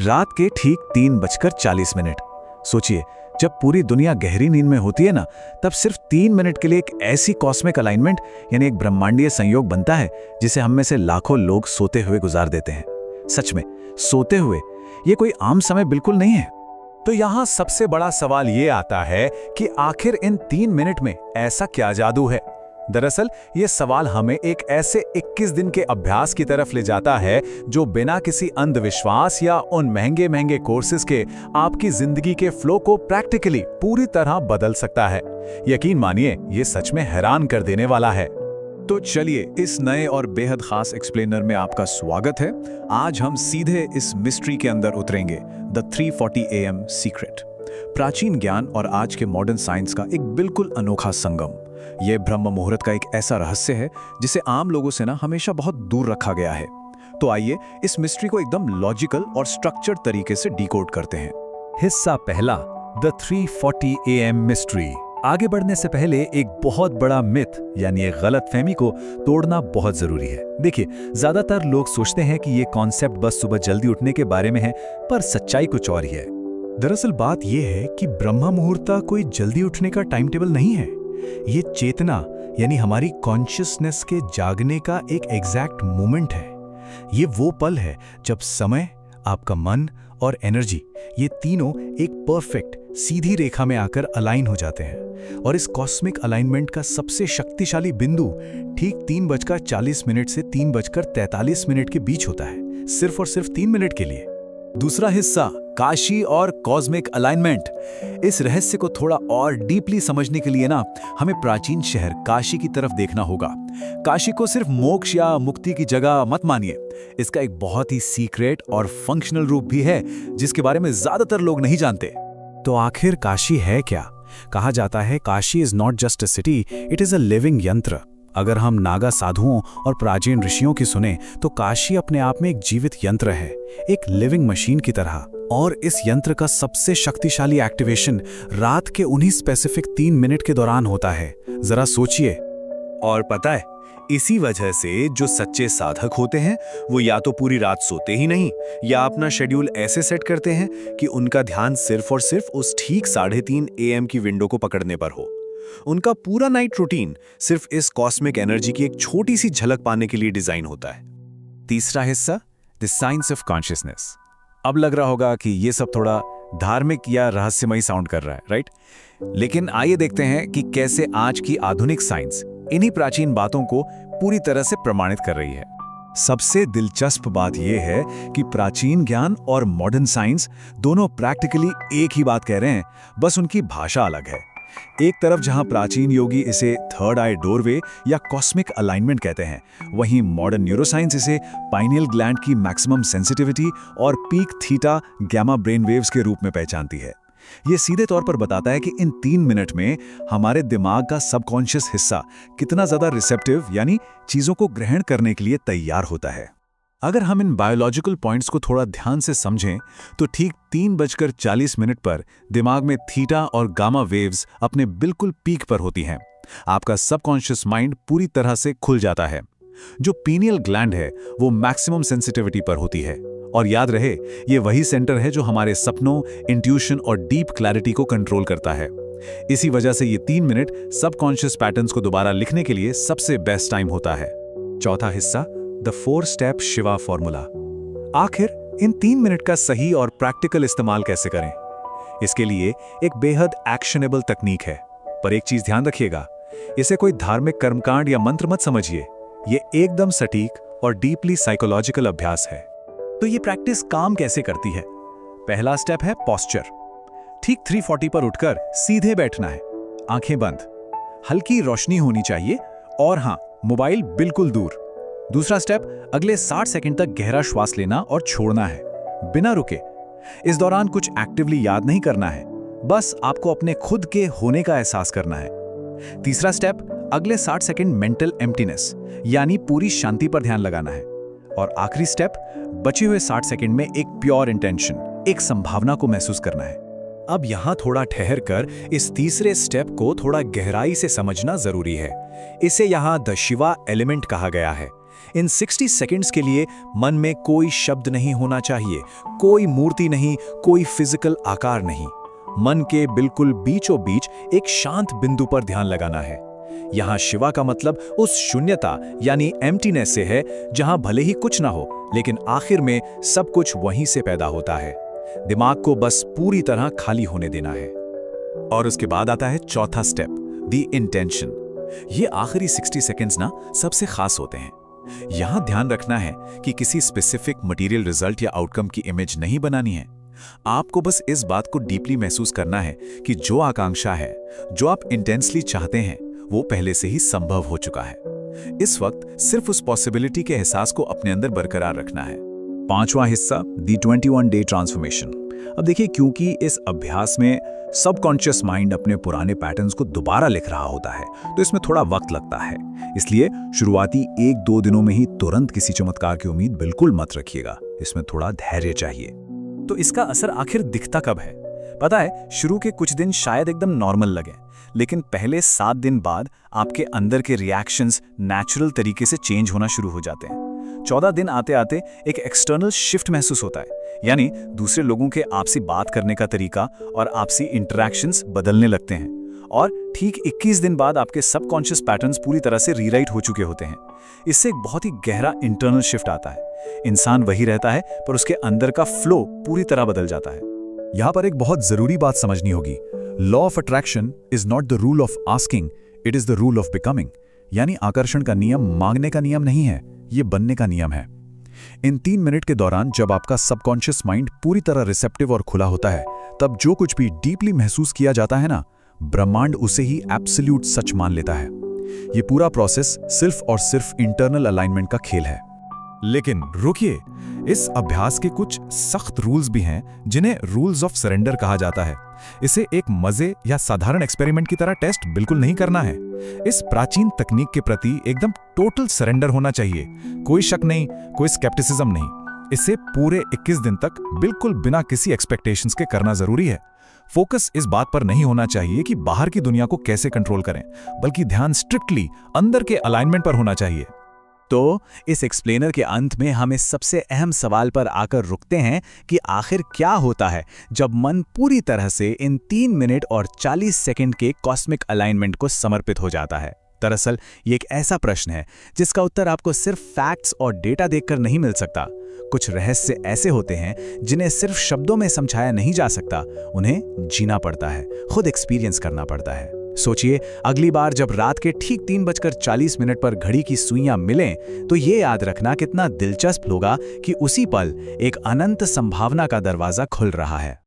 रात के ठीक 3:40 सोचिए, जब पूरी दुनिया गहरी नींद में होती है ना, तब सिर्फ 3 मिनट के लिए एक ऐसी कॉस्मिक अलाइनमेंट यानी एक ब्रह्मांडीय संयोग बनता है जिसे हम में से लाखों लोग सोते हुए गुजार देते हैं। सच में, सोते हुए। ये कोई आम समय बिल्कुल नहीं है। तो यहाँ सबसे बड़ा सवाल ये आता है कि आखिर इन 3 मिनट में ऐसा क्या जादू है। दरअसल ये सवाल हमें एक ऐसे 21 दिन के अभ्यास की तरफ ले जाता है जो बिना किसी अंधविश्वास या उन महंगे महंगे कोर्सेज के आपकी जिंदगी के फ्लो को प्रैक्टिकली पूरी तरह बदल सकता है। यकीन मानिए, ये सच में हैरान कर देने वाला है। तो चलिए, इस नए और बेहद खास एक्सप्लेनर में आपका स्वागत है। आज हम सीधे इस मिस्ट्री के अंदर उतरेंगे, द 3:40 AM सीक्रेट। प्राचीन ज्ञान और आज के मॉडर्न साइंस का एक बिल्कुल अनोखा संगम। यह ब्रह्म मुहूर्त का एक ऐसा रहस्य है जिसे आम लोगों से हमेशा बहुत दूर रखा गया है। तो आइए इस मिस्ट्री को एकदम लॉजिकल और स्ट्रक्चर्ड तरीके से डिकोड करते हैं। हिस्सा पहला, द 3:40 AM मिस्ट्री। आगे बढ़ने से पहले एक बहुत बड़ा मिथ यानी एक गलतफहमी को तोड़ना बहुत जरूरी है। देखिए, ज्यादातर लोग सोचते हैं कि ये कॉन्सेप्ट बस सुबह जल्दी उठने के बारे में है, पर सच्चाई कुछ और ही है। दरअसल बात यह है कि ब्रह्म मुहूर्त कोई जल्दी उठने का टाइम टेबल नहीं है। ये चेतना यानी हमारी कॉन्शियसनेस के जागने का एक एग्जैक्ट मोमेंट है। ये वो पल है जब समय, आपका मन और एनर्जी, ये तीनों एक परफेक्ट सीधी रेखा में आकर अलाइन हो जाते हैं। और इस कॉस्मिक अलाइनमेंट का सबसे शक्तिशाली बिंदु ठीक 3:40 से 3:43 के बीच होता है, सिर्फ और सिर्फ 3 मिनट के लिए। दूसरा हिस्सा, काशी और कॉस्मिक अलाइनमेंट। इस रहस्य को थोड़ा और डीपली समझने के लिए हमें प्राचीन शहर काशी की तरफ देखना होगा। काशी को सिर्फ मोक्ष या मुक्ति की जगह मत मानिए। इसका एक बहुत ही सीक्रेट और फंक्शनल रूप भी है जिसके बारे में ज्यादातर लोग नहीं जानते। तो आखिर काशी है क्या? कहा जाता है Kashi is not just a city, it is a living यंत्र। अगर हम नागा साधुओं और प्राचीन ऋषियों की सुने तो काशी अपने आप में एक जीवित यंत्र है, एक लिविंग मशीन की तरह। और इस यंत्र का सबसे शक्तिशाली एक्टिवेशन रात के उन्हीं स्पेसिफिक 3 मिनट के दौरान होता है। जरा सोचिए। और पता है, इसी वजह से जो सच्चे साधक होते हैं वो या तो पूरी रात सोते ही नहीं, या अपना शेड्यूल ऐसे सेट करते हैं कि उनका ध्यान सिर्फ और सिर्फ उस ठीक 3:30 AM की विंडो को पकड़ने पर हो। उनका पूरा नाइट रूटीन सिर्फ इस कॉस्मिक एनर्जी की एक छोटी सी झलक पाने के लिए डिजाइन होता है। तीसरा हिस्सा, द साइंस ऑफ कॉन्शियसनेस। अब लग रहा होगा कि ये सब थोड़ा धार्मिक या रहस्यमयी साउंड कर रहा है, राइट? लेकिन आइए देखते हैं कि कैसे आज की आधुनिक साइंस इन्हीं प्राचीन बातों को पूरी तरह से प्रमाणित कर रही है। सबसे दिलचस्प बात यह है कि प्राचीन ज्ञान और मॉडर्न साइंस दोनों प्रैक्टिकली एक ही बात कह रहे हैं, बस उनकी भाषा अलग है। एक तरफ जहां प्राचीन योगी इसे थर्ड आई डोरवे या कॉस्मिक अलाइनमेंट कहते हैं, वहीं मॉडर्न न्यूरोसाइंस इसे पाइनियल ग्लैंड की मैक्सिमम सेंसिटिविटी और peak theta gamma brain waves के रूप में पहचानती है। यह सीधे तौर पर बताता है कि इन 3 मिनट में हमारे दिमाग का सबकॉन्शियस हिस्सा कितना ज्यादा रिसेप्टिव यानी चीजों को ग्रहण करने के लिए तैयार होता है। अगर हम इन बायोलॉजिकल पॉइंट्स को थोड़ा ध्यान से समझें तो ठीक 3:40 पर दिमाग में थीटा और गामा वेव्स अपने बिल्कुल पीक पर होती हैं। आपका सबकॉन्शियस माइंड पूरी तरह से खुल जाता है। जो पीनियल ग्लैंड है वो मैक्सिमम सेंसिटिविटी पर होती है। और याद रहे, ये वही सेंटर है जो हमारे सपनों, इंट्यूशन और डीप क्लैरिटी को कंट्रोल करता है। इसी वजह से ये 3 मिनट सबकॉन्शियस पैटर्न्स को दोबारा लिखने के लिए सबसे बेस्ट टाइम होता है। चौथा हिस्सा, द 4 स्टेप शिवा फॉर्मूला। आखिर इन 3 मिनट का सही और प्रैक्टिकल इस्तेमाल कैसे करें? इसके लिए एक बेहद एक्शनेबल तकनीक है, पर एक चीज ध्यान रखिएगा, इसे कोई धार्मिक कर्मकांड या मंत्र मत समझिए। ये एकदम सटीक और डीपली साइकोलॉजिकल अभ्यास है। तो ये प्रैक्टिस काम कैसे करती है? पहला स्टेप है पोस्चर। ठीक 3:40 पर उठकर सीधे बैठना है, आंखें बंद, हल्की रोशनी होनी चाहिए और हाँ, मोबाइल बिल्कुल दूर। दूसरा स्टेप, अगले 60 सेकंड तक गहरा श्वास लेना और छोड़ना है, बिना रुके। इस दौरान कुछ एक्टिवली याद नहीं करना है, बस आपको अपने खुद के होने का एहसास करना है। तीसरा स्टेप, अगले 60 सेकंड मेंटल एम्प्टीनेस यानी पूरी शांति पर ध्यान लगाना है। और आखिरी स्टेप, बचे हुए 60 सेकंड में एक प्योर इंटेंशन, एक संभावना को महसूस करना है। अब यहां थोड़ा ठहर कर इस तीसरे स्टेप को थोड़ा गहराई से समझना जरूरी है। इसे यहां द शिवा एलिमेंट कहा गया है। इन 60 सेकंड्स के लिए मन में कोई शब्द नहीं होना चाहिए, कोई मूर्ति नहीं, कोई फिजिकल आकार नहीं। मन के बिल्कुल बीचों बीच एक शांत बिंदु पर ध्यान लगाना है। यहाँ शिवा का मतलब उस शून्यता यानी एम्प्टीनेस से है जहाँ भले ही कुछ ना हो, लेकिन आखिर में सब कुछ वहीं से पैदा होता है। दिमाग को बस पूरी तरह खाली होने देना है। और उसके बाद आता है चौथा स्टेप, द इंटेंशन। ये आखिरी 60 सेकंड्स ना सबसे खास होते हैं। यहाँ ध्यान रखना है कि किसी स्पेसिफिक मटेरियल रिजल्ट या आउटकम की इमेज नहीं बनानी है। आपको बस इस बात को डीपली महसूस करना है कि जो आकांक्षा है, जो आप इंटेंसली चाहते हैं, वो पहले से ही संभव हो चुका है। इस वक्त सिर्फ उस पॉसिबिलिटी के एहसास को अपने अंदर बरकरार रखना है। पांचवा हिस्सा, द 21 डे ट्रांसफॉर्मेशन। अब देखिए, क्योंकि इस अभ्यास में सबकॉन्शियस माइंड अपने पुराने पैटर्न्स को दोबारा लिख रहा होता है, तो इसमें थोड़ा वक्त लगता है। इसलिए शुरुआती 1-2 दिनों में ही तुरंत किसी चमत्कार की उम्मीद बिल्कुल मत रखिएगा। इसमें थोड़ा धैर्य चाहिए। तो इसका असर आखिर दिखता कब है? पता है, शुरू के कुछ दिन शायद एकदम नॉर्मल लगे, लेकिन पहले 7 दिन बाद आपके अंदर के रिएक्शंस नेचुरल तरीके से चेंज होना शुरू हो जाते हैं। 14 दिन आते आते एक एक्सटर्नल शिफ्ट महसूस होता है, यानी दूसरे लोगों के आपसी बात करने का तरीका और आपसी इंटरैक्शंस बदलने लगते हैं। और ठीक 21 दिन बाद आपके सबकॉन्शियस पैटर्न्स पूरी तरह से रीराइट हो चुके होते हैं। इससे एक बहुत ही गहरा इंटरनल शिफ्ट आता है। इंसान वही रहता है, पर उसके अंदर का फ्लो पूरी तरह बदल जाता है। यहाँ पर एक बहुत जरूरी बात समझनी होगी। Law of attraction is not the rule of asking, it is the rule of becoming. यानी आकर्षण का नियम मांगने का नियम नहीं है, ये बनने का नियम है। इन 3 मिनट के दौरान जब आपका सबकॉन्शियस माइंड पूरी तरह रिसेप्टिव और खुला होता है, तब जो कुछ भी डीपली महसूस किया जाता है ना, ब्रह्मांड उसे ही एब्सोल्यूट सच मान लेता है। ये पूरा प्रोसेस सिर्फ और सिर्फ इंटरनल अलाइनमेंट का खेल है। लेकिन रुकिए, इस अभ्यास के कुछ सख्त रूल्स भी हैं, जिन्हें रूल्स ऑफ सरेंडर कहा जाता है। इसे एक मजे या साधारण एक्सपेरिमेंट की तरह टेस्ट बिल्कुल नहीं करना है। इस प्राचीन तकनीक के प्रति एकदम टोटल सरेंडर होना चाहिए। कोई शक नहीं, कोई स्केप्टिसिज्म नहीं। इसे पूरे 21 दिन तक बिल्कुल बिना किसी एक्सपेक्टेशंस के करना जरूरी है। फोकस इस बात पर नहीं होना चाहिए कि बाहर की दुनिया को कैसे कंट्रोल करें, बल्कि ध्यान स्ट्रिक्टली अंदर के अलाइनमेंट पर होना चाहिए। तो इस एक्सप्लेनर के अंत में हम इस सबसे अहम सवाल पर आकर रुकते हैं कि आखिर क्या होता है जब मन पूरी तरह से इन 3 मिनट और 40 सेकंड के कॉस्मिक अलाइनमेंट को समर्पित हो जाता है। दरअसल ये एक ऐसा प्रश्न है जिसका उत्तर आपको सिर्फ फैक्ट्स और डेटा देखकर नहीं मिल सकता। कुछ रहस्य ऐसे होते हैं जिन्हें सिर्फ शब्दों में समझाया नहीं जा सकता, उन्हें जीना पड़ता है, खुद एक्सपीरियंस करना पड़ता है। सोचिए, अगली बार जब रात के ठीक 3:40 पर घड़ी की सुइयां मिलें, तो ये याद रखना कितना दिलचस्प होगा कि उसी पल एक अनंत संभावना का दरवाजा खुल रहा है।